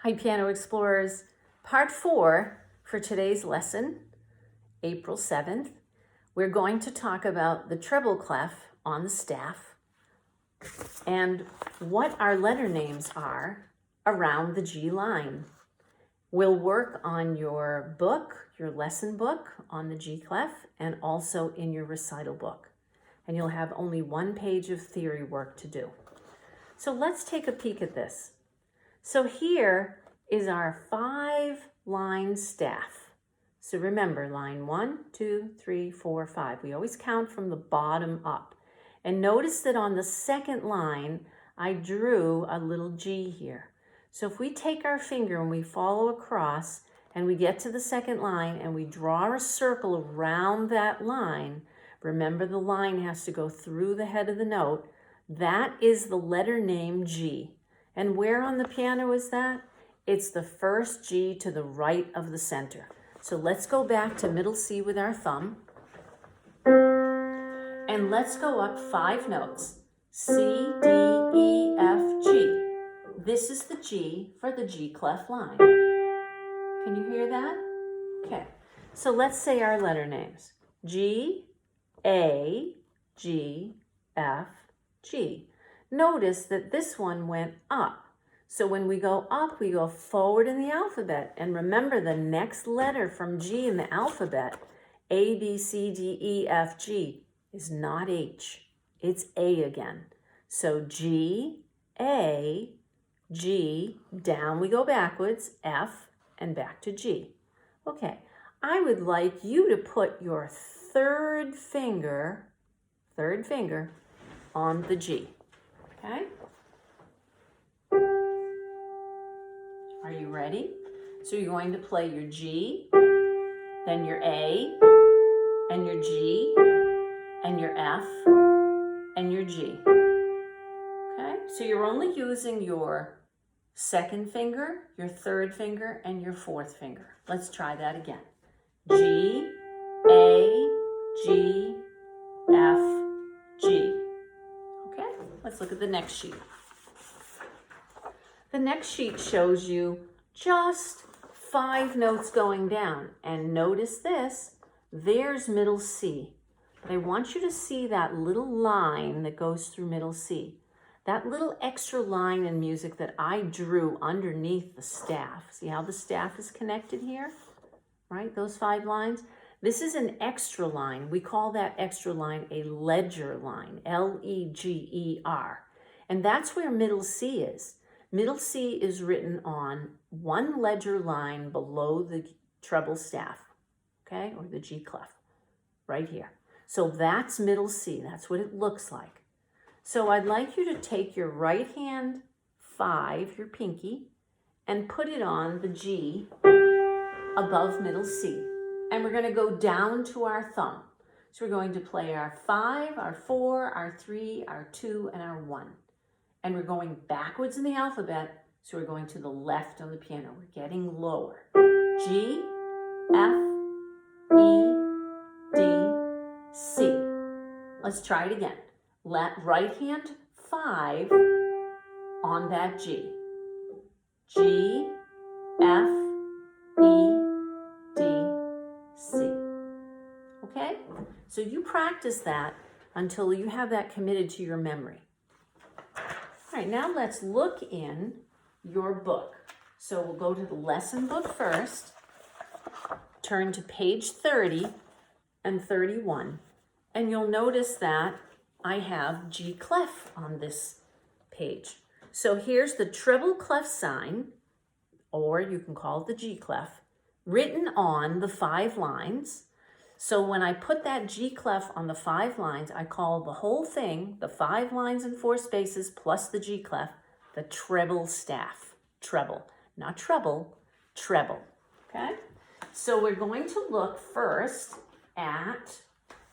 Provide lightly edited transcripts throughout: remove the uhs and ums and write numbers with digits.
Hi, Piano Explorers. Part 4 for today's lesson, April 7th. We're going to talk about the treble clef on the staff and what our letter names are around the G line. We'll work on your book, your lesson book on the G clef, and also in your recital book. And you'll have only one page of theory work to do. So let's take a peek at this. So here is our 5-line staff. So remember, line 1, 2, 3, 4, 5. We always count from the bottom up. And notice that on the second line, I drew a little G here. So if we take our finger and we follow across and we get to the second line and we draw a circle around that line, remember the line has to go through the head of the note. That is the letter name G. And where on the piano is that? It's the first G to the right of the center. So let's go back to middle C with our thumb. And let's go up 5 notes. C, D, E, F, G. This is the G for the G clef line. Can you hear that? Okay. So let's say our letter names. G, A, G, F, G. Notice that this one went up. So when we go up, we go forward in the alphabet. And remember the next letter from G in the alphabet, A, B, C, D, E, F, G, is not H. It's A again. So G, A, G, down we go backwards, F, and back to G. Okay, I would like you to put your third finger on the G. Okay? Are you ready? So you're going to play your G, then your A, and your G, and your F, and your G. Okay? So you're only using your second finger, your third finger, and your fourth finger. Let's try that again. G, A, G, F, G. Okay? Let's look at the next sheet. The next sheet shows you just 5 notes going down. And notice this, there's middle C. But I want you to see that little line that goes through middle C. That little extra line in music that I drew underneath the staff. See how the staff is connected here? Right, those 5 lines? This is an extra line. We call that extra line a ledger line, L-E-G-E-R. And that's where middle C is. Middle C is written on one ledger line below the treble staff, okay, or the G clef, right here. So that's middle C. That's what it looks like. So I'd like you to take your right hand 5, your pinky, and put it on the G above middle C. And we're going to go down to our thumb. So we're going to play our 5, our 4, our 3, our 2, and our 1. And we're going backwards in the alphabet, so we're going to the left on the piano. We're getting lower. G, F, E, D, C. Let's try it again. Right hand 5 on that G. G, F, E, D, C. Okay? So you practice that until you have that committed to your memory. All right, now let's look in your book. So we'll go to the lesson book first, turn to page 30 and 31, and you'll notice that I have G clef on this page. So here's the treble clef sign, or you can call it the G clef, written on the 5 lines. So when I put that G clef on the 5 lines, I call the whole thing, the 5 lines and 4 spaces plus the G clef, the treble staff. Treble, not trouble, treble, okay? So we're going to look first at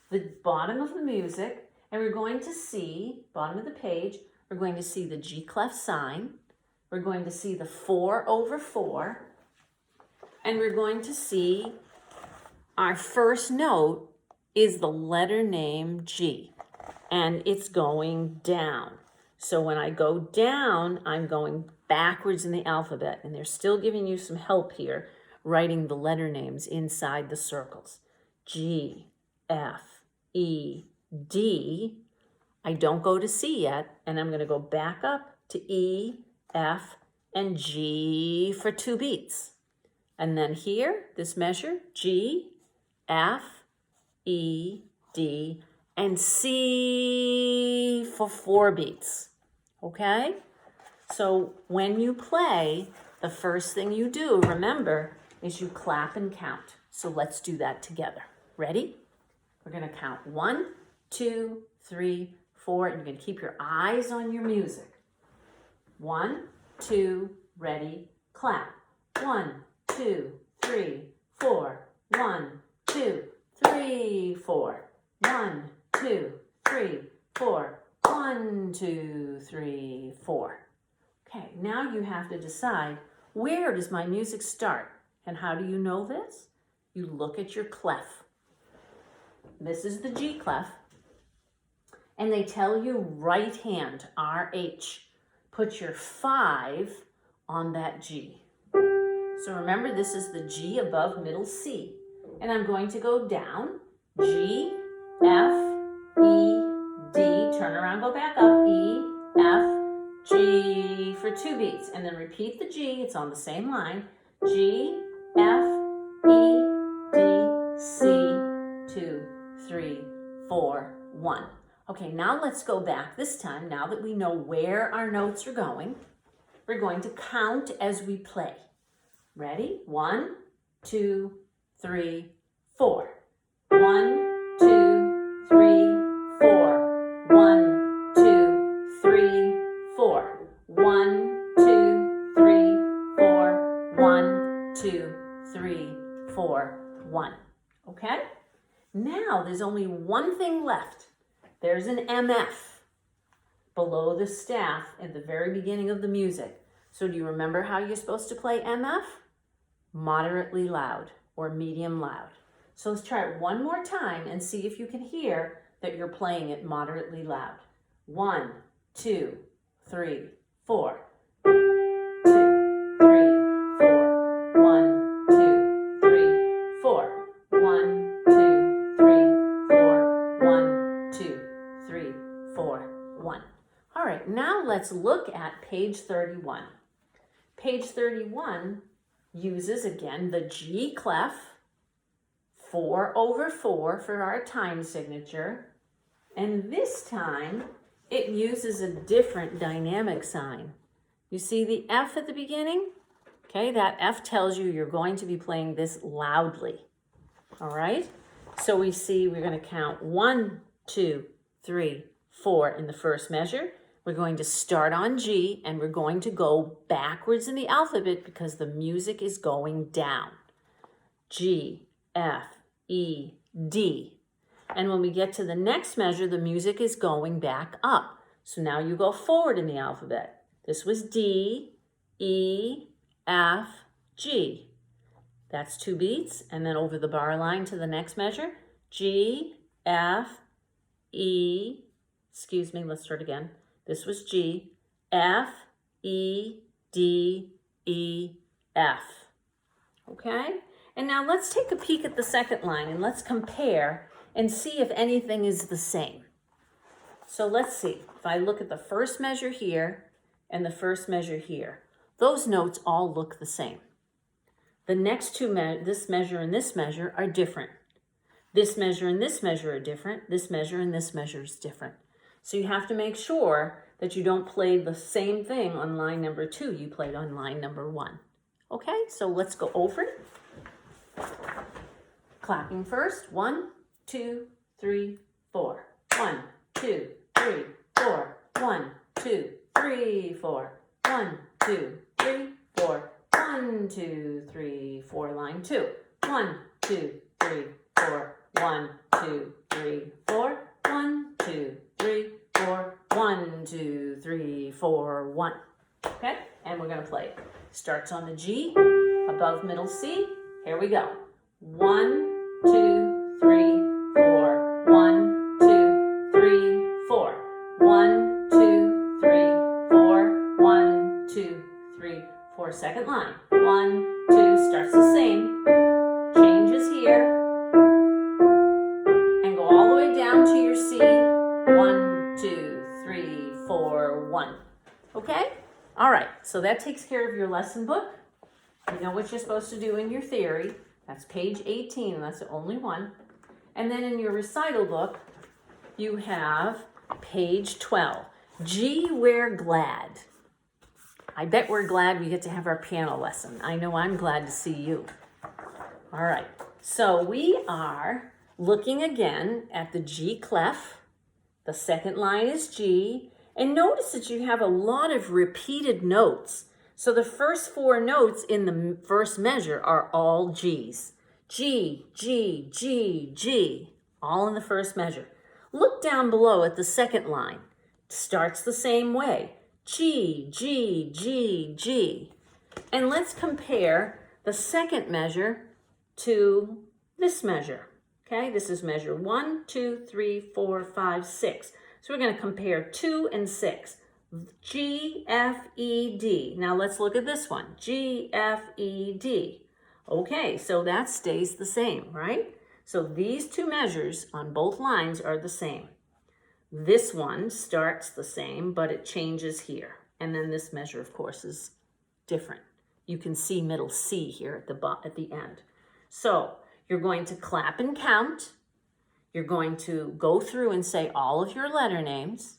the bottom of the music, and we're going to see, bottom of the page, we're going to see the G clef sign, we're going to see the 4 over 4, and we're going to see our first note is the letter name G, and it's going down. So when I go down, I'm going backwards in the alphabet, and they're still giving you some help here, writing the letter names inside the circles. G, F, E, D. I don't go to C yet, and I'm going to go back up to E, F, and G for 2 beats. And then here, this measure, G, F, E, D, and C for 4 beats. Okay? So when you play, the first thing you do, remember, is you clap and count. So let's do that together. Ready? We're going to count 1, 2, 3, 4, and you're going to keep your eyes on your music. 1, 2, ready, clap. 1, 2, 3, 4. 1, 2, 3, 4. 1, 2, 3, 4. 1, 2, 3, 4. Okay, now you have to decide, where does my music start? And how do you know this? You look at your clef. This is the G clef. And they tell you right hand, RH. Put your 5 on that G. So remember, this is the G above middle C. And I'm going to go down, G, F, E, D, turn around, go back up, E, F, G for 2 beats. And then repeat the G, it's on the same line. G, F, E, D, C, 2, 3, 4, 1. Okay, now let's go back this time. Now that we know where our notes are going, we're going to count as we play. Ready? 1, 2, 3, 4. 1, 2, 3, 4. 1, 2, 3, 4. 1, 2, 3, 4. 1, 2, 3, 4, 1. Okay? Now there's only one thing left. There's an MF below the staff at the very beginning of the music. So do you remember how you're supposed to play MF? Moderately loud or medium loud. So let's try it one more time and see if you can hear that you're playing it moderately loud. 1, 2, 3, 4. 2, 3, 4. 1, 2, 3, 4. 1, 2, 3, 4. 1, 2, 3, 4, 1. All right, now let's look at page 31. Page 31 uses, again, the G clef, 4/4 for our time signature. And this time, it uses a different dynamic sign. You see the F at the beginning? Okay, that F tells you you're going to be playing this loudly. All right? So we see we're going to count 1, 2, 3, 4 in the first measure. We're going to start on G, and we're going to go backwards in the alphabet because the music is going down. G, F, E, D. And when we get to the next measure, the music is going back up. So now you go forward in the alphabet. This was D, E, F, G. That's 2 beats. And then over the bar line to the next measure, G, F, E, let's start again. This was G, F, E, D, E, F. Okay? And now let's take a peek at the second line and let's compare and see if anything is the same. So let's see. If I look at the first measure here and the first measure here, those notes all look the same. The next two, this measure and this measure, are different. This measure and this measure are different. This measure and this measure is different. So you have to make sure that you don't play the same thing on line number 2 you played on line number 1. Okay, so let's go over it. Clapping first. 1, 2, 3, 4. 1, 2, 3, 4. 1, 2, 3, 4. 1, 2, 3, 4. 1, 2, 3, 4. Line 2. 1, 2, 3, 4. 1, 2, 3, 4. 1, 2, 3, 4. 1, 2, 3, 4, 1. Okay, and we're going to play it. Starts on the G, above middle C. Here we go. 1, 2, 3, 4. 1, 2, 3, 4. 1, 2, 3, 3, 4. Second line. 1, 2, starts the same. Changes here. And go all the way down to your C. 1, 2, 3, 4, 1. Okay? All right, so that takes care of your lesson book. You know what you're supposed to do in your theory. That's page 18, and that's the only one. And then in your recital book, you have page 12. Gee, we're glad. I bet we're glad we get to have our piano lesson. I know I'm glad to see you. All right, so we are looking again at the G clef. The second line is G. And notice that you have a lot of repeated notes. So the first 4 notes in the first measure are all G's. G, G, G, G, all in the first measure. Look down below at the second line. Starts the same way. G, G, G, G. And let's compare the second measure to this measure. Okay, this is measure 1, 2, 3, 4, 5, 6. So we're going to compare 2 and 6. G, F, E, D. Now let's look at this one. G, F, E, D. Okay, so that stays the same, right? So these 2 measures on both lines are the same. This one starts the same, but it changes here. And then this measure, of course, is different. You can see middle C here at the end. So you're going to clap and count. You're going to go through and say all of your letter names.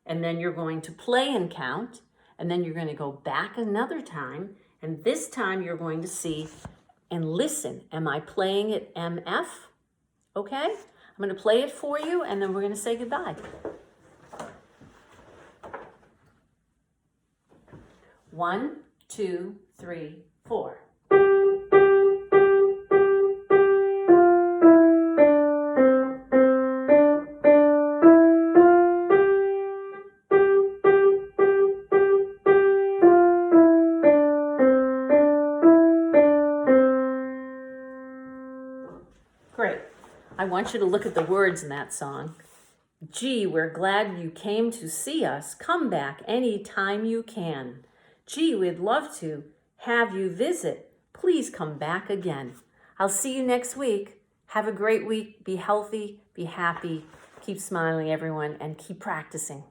And then you're going to play and count. And then you're going to go back another time. And this time you're going to see and listen. Am I playing at MF? Okay? I'm going to play it for you, and then we're going to say goodbye. 1, 2, 3, 4. Great. I want you to look at the words in that song. Gee, we're glad you came to see us. Come back any time you can. Gee, we'd love to have you visit. Please come back again. I'll see you next week. Have a great week. Be healthy, be happy, keep smiling, everyone, and keep practicing.